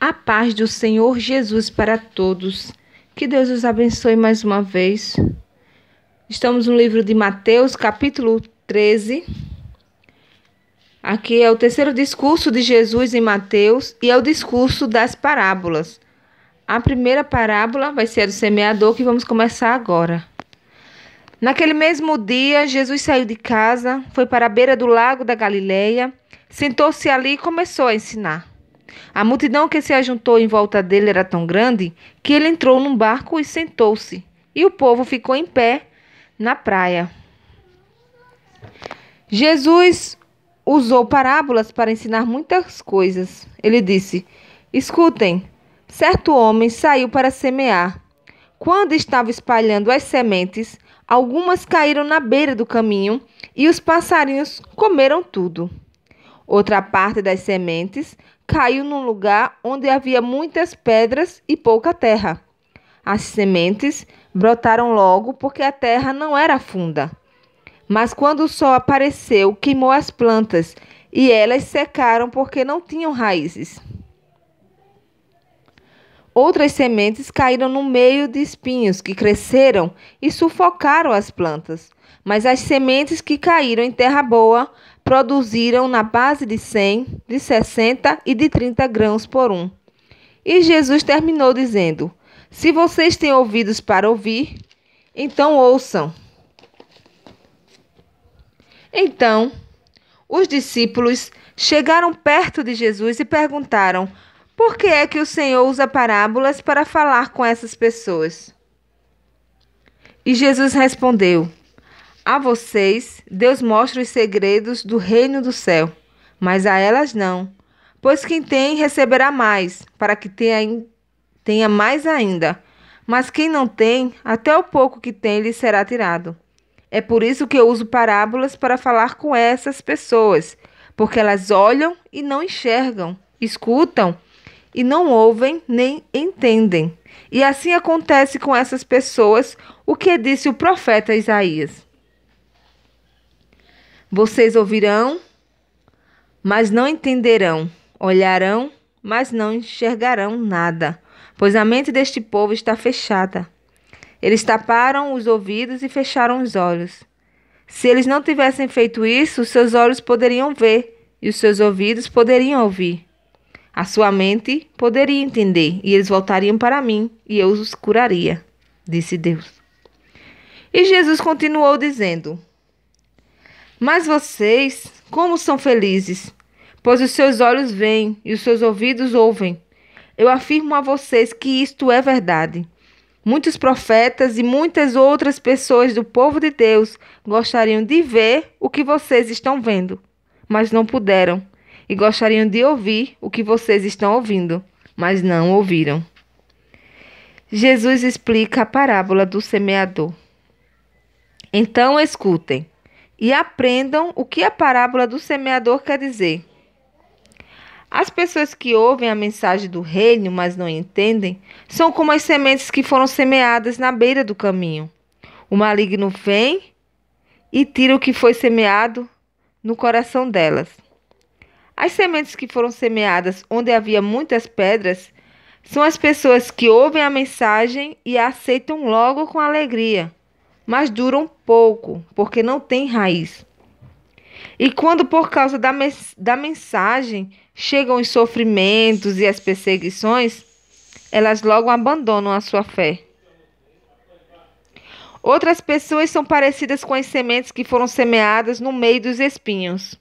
A paz do Senhor Jesus para todos. Que Deus os abençoe mais uma vez. Estamos no livro de Mateus, capítulo 13. Aqui é o terceiro discurso de Jesus em Mateus e é o discurso das parábolas. A primeira parábola vai ser a do semeador, que vamos começar agora. Naquele mesmo dia, Jesus saiu de casa, foi para a beira do lago da Galileia, sentou-se ali e começou a ensinar. A multidão que se ajuntou em volta dele era tão grande que ele entrou num barco e sentou-se, e o povo ficou em pé na praia. Jesus usou parábolas para ensinar muitas coisas. Ele disse: "Escutem, certo homem saiu para semear. Quando estava espalhando as sementes, algumas caíram na beira do caminho e os passarinhos comeram tudo. Outra parte das sementes caiu num lugar onde havia muitas pedras e pouca terra. As sementes brotaram logo porque a terra não era funda. Mas quando o sol apareceu, queimou as plantas e elas secaram porque não tinham raízes. Outras sementes caíram no meio de espinhos que cresceram e sufocaram as plantas. Mas as sementes que caíram em terra boa produziram na base de 100, de 60 e de 30 grãos por um." E Jesus terminou dizendo: "Se vocês têm ouvidos para ouvir, então ouçam." Então, os discípulos chegaram perto de Jesus e perguntaram: "Por que é que o Senhor usa parábolas para falar com essas pessoas?" E Jesus respondeu: "A vocês, Deus mostra os segredos do reino do céu, mas a elas não. Pois quem tem, receberá mais, para que tenha mais ainda. Mas quem não tem, até o pouco que tem lhe será tirado. É por isso que eu uso parábolas para falar com essas pessoas, porque elas olham e não enxergam, escutam e não ouvem nem entendem. E assim acontece com essas pessoas o que disse o profeta Isaías: vocês ouvirão, mas não entenderão. Olharão, mas não enxergarão nada. Pois a mente deste povo está fechada. Eles taparam os ouvidos e fecharam os olhos. Se eles não tivessem feito isso, seus olhos poderiam ver e os seus ouvidos poderiam ouvir. A sua mente poderia entender e eles voltariam para mim e eu os curaria", disse Deus. E Jesus continuou dizendo: "Mas vocês, como são felizes, pois os seus olhos veem e os seus ouvidos ouvem. Eu afirmo a vocês que isto é verdade. Muitos profetas e muitas outras pessoas do povo de Deus gostariam de ver o que vocês estão vendo, mas não puderam, e gostariam de ouvir o que vocês estão ouvindo, mas não ouviram." Jesus explica a parábola do semeador. Então escutem e aprendam o que a parábola do semeador quer dizer. As pessoas que ouvem a mensagem do reino, mas não entendem, são como as sementes que foram semeadas na beira do caminho. O maligno vem e tira o que foi semeado no coração delas. As sementes que foram semeadas onde havia muitas pedras são as pessoas que ouvem a mensagem e a aceitam logo com alegria, mas duram pouco, porque não têm raiz. E quando, por causa da mensagem, chegam os sofrimentos e as perseguições, elas logo abandonam a sua fé. Outras pessoas são parecidas com as sementes que foram semeadas no meio dos espinhos.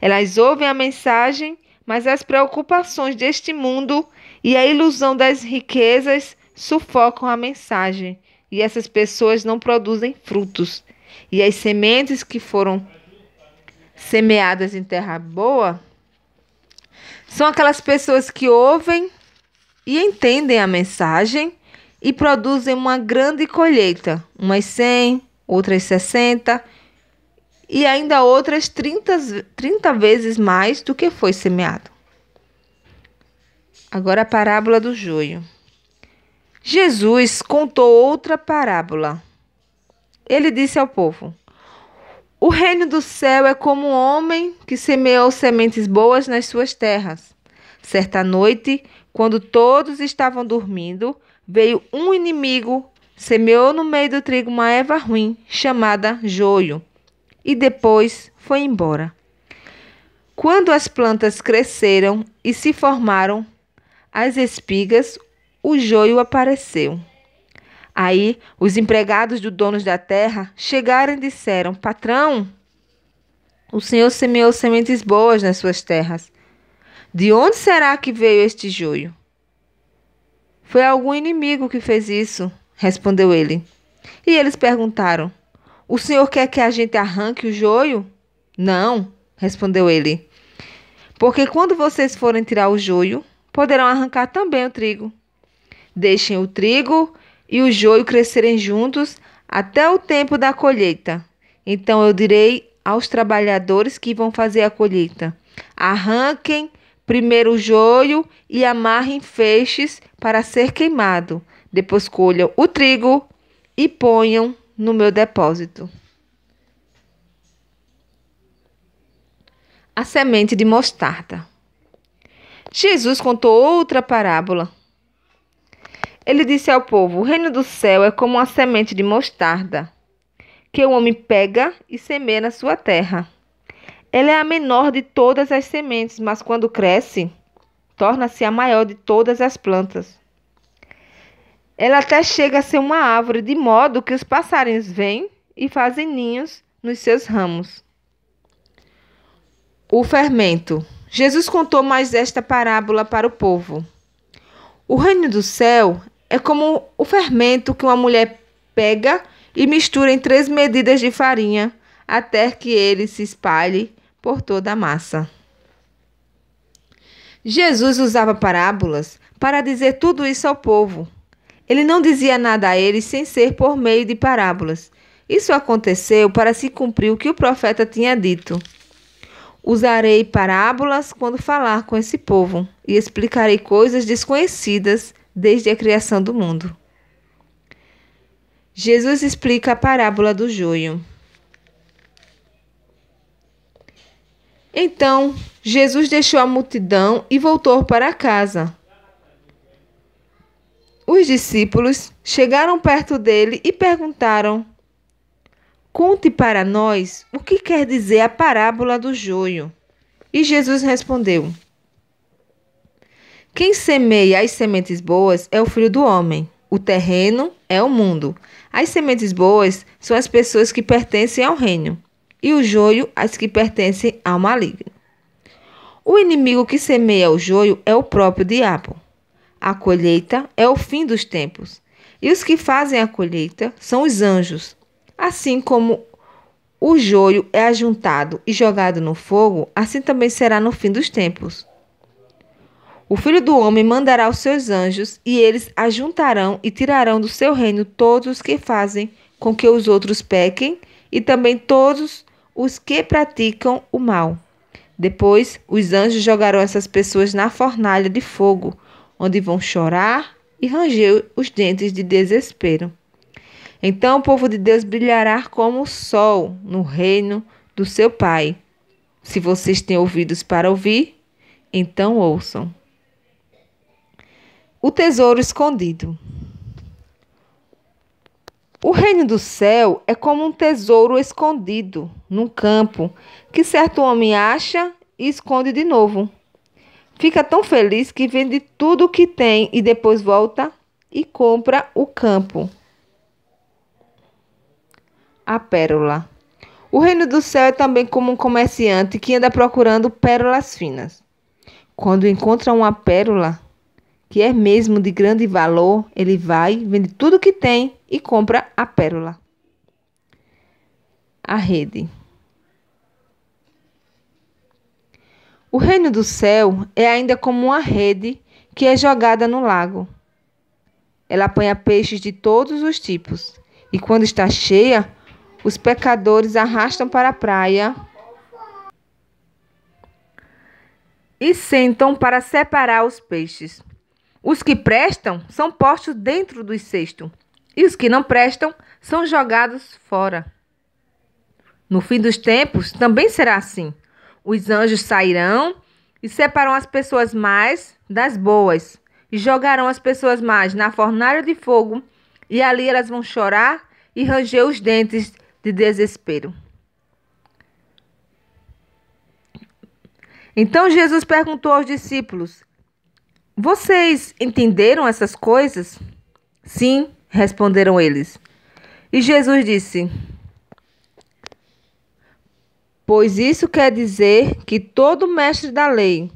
Elas ouvem a mensagem, mas as preocupações deste mundo e a ilusão das riquezas sufocam a mensagem, e essas pessoas não produzem frutos. E as sementes que foram semeadas em terra boa são aquelas pessoas que ouvem e entendem a mensagem e produzem uma grande colheita, umas 100, outras 60 e ainda outras 30 vezes mais do que foi semeado. Agora a parábola do joio. Jesus contou outra parábola. Ele disse ao povo: "O reino do céu é como um homem que semeou sementes boas nas suas terras. Certa noite, quando todos estavam dormindo, veio um inimigo, semeou no meio do trigo uma erva ruim, chamada joio, e depois foi embora. Quando as plantas cresceram e se formaram as espigas, o joio apareceu. Aí os empregados do dono da terra chegaram e disseram: Patrão, o senhor semeou sementes boas nas suas terras. De onde será que veio este joio? Foi algum inimigo que fez isso, respondeu ele. E eles perguntaram: O senhor quer que a gente arranque o joio? Não, respondeu ele. Porque quando vocês forem tirar o joio, poderão arrancar também o trigo. Deixem o trigo e o joio crescerem juntos até o tempo da colheita. Então eu direi aos trabalhadores que vão fazer a colheita: arranquem primeiro o joio e amarrem feixes para ser queimado. Depois colham o trigo e ponham no meu depósito. A semente de mostarda. Jesus contou outra parábola. Ele disse ao povo: O reino do céu é como uma semente de mostarda, que o homem pega e semeia na sua terra. Ela é a menor de todas as sementes, mas quando cresce, torna-se a maior de todas as plantas. Ela até chega a ser uma árvore, de modo que os passarinhos vêm e fazem ninhos nos seus ramos. O fermento. Jesus contou mais esta parábola para o povo. O reino do céu é como o fermento que uma mulher pega e mistura em 3 medidas de farinha, até que ele se espalhe por toda a massa. Jesus usava parábolas para dizer tudo isso ao povo. Ele não dizia nada a eles sem ser por meio de parábolas. Isso aconteceu para se cumprir o que o profeta tinha dito. Usarei parábolas quando falar com esse povo e explicarei coisas desconhecidas desde a criação do mundo. Jesus explica a parábola do joio. Então, Jesus deixou a multidão e voltou para casa. Os discípulos chegaram perto dele e perguntaram: Conte para nós o que quer dizer a parábola do joio. E Jesus respondeu: Quem semeia as sementes boas é o Filho do Homem. O terreno é o mundo. As sementes boas são as pessoas que pertencem ao reino, e o joio as que pertencem ao maligno. O inimigo que semeia o joio é o próprio diabo. A colheita é o fim dos tempos, e os que fazem a colheita são os anjos. Assim como o joio é ajuntado e jogado no fogo, assim também será no fim dos tempos. O Filho do Homem mandará os seus anjos, e eles ajuntarão e tirarão do seu reino todos os que fazem com que os outros pequem, e também todos os que praticam o mal. Depois, os anjos jogarão essas pessoas na fornalha de fogo, onde vão chorar e ranger os dentes de desespero. Então o povo de Deus brilhará como o sol no reino do seu Pai. Se vocês têm ouvidos para ouvir, então ouçam. O tesouro escondido. O reino do céu é como um tesouro escondido num campo, que certo homem acha e esconde de novo. Fica tão feliz que vende tudo o que tem e depois volta e compra o campo. A pérola. O reino do céu é também como um comerciante que anda procurando pérolas finas. Quando encontra uma pérola que é mesmo de grande valor, ele vai, vende tudo que tem e compra a pérola. A rede. O reino do céu é ainda como uma rede que é jogada no lago. Ela apanha peixes de todos os tipos, e quando está cheia, os pecadores arrastam para a praia e sentam para separar os peixes. Os que prestam são postos dentro dos cestos, e os que não prestam são jogados fora. No fim dos tempos também será assim. Os anjos sairão e separarão as pessoas más das boas, e jogarão as pessoas más na fornalha de fogo, e ali elas vão chorar e ranger os dentes de desespero. Então Jesus perguntou aos discípulos: vocês entenderam essas coisas? Sim, responderam eles. E Jesus disse: pois isso quer dizer que todo mestre da lei,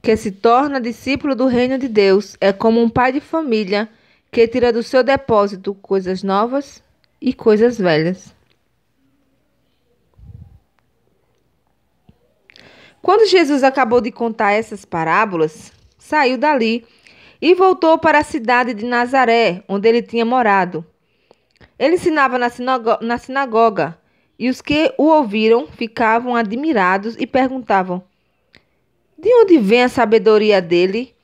que se torna discípulo do reino de Deus, é como um pai de família que tira do seu depósito coisas novas e coisas velhas. Quando Jesus acabou de contar essas parábolas, saiu dali e voltou para a cidade de Nazaré, onde ele tinha morado. Ele ensinava na sinagoga, e os que o ouviram ficavam admirados e perguntavam: de onde vem a sabedoria dele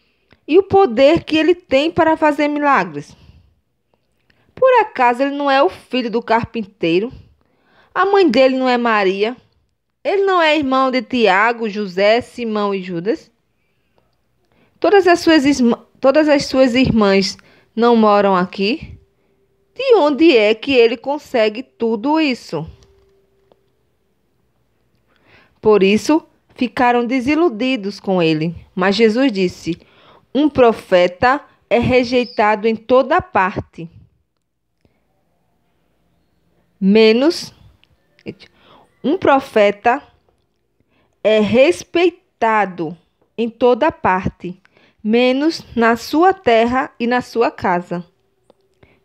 e o poder que ele tem para fazer milagres? Por acaso ele não é o filho do carpinteiro? A mãe dele não é Maria? Ele não é irmão de Tiago, José, Simão e Judas? Todas as suas irmãs não moram aqui? De onde é que ele consegue tudo isso? Por isso, ficaram desiludidos com ele. Mas Jesus disse: um profeta é rejeitado em toda parte, menos um profeta é respeitado em toda parte, menos na sua terra e na sua casa.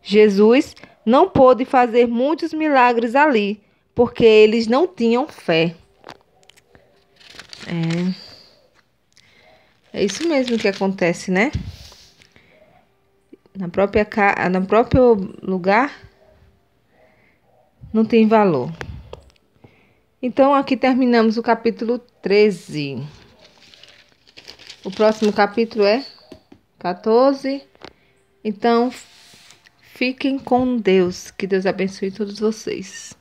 Jesus não pôde fazer muitos milagres ali, porque eles não tinham fé. É isso mesmo que acontece, né? No próprio lugar não tem valor. Então, aqui terminamos o capítulo 13. O próximo capítulo é 14. Então, fiquem com Deus. Que Deus abençoe todos vocês.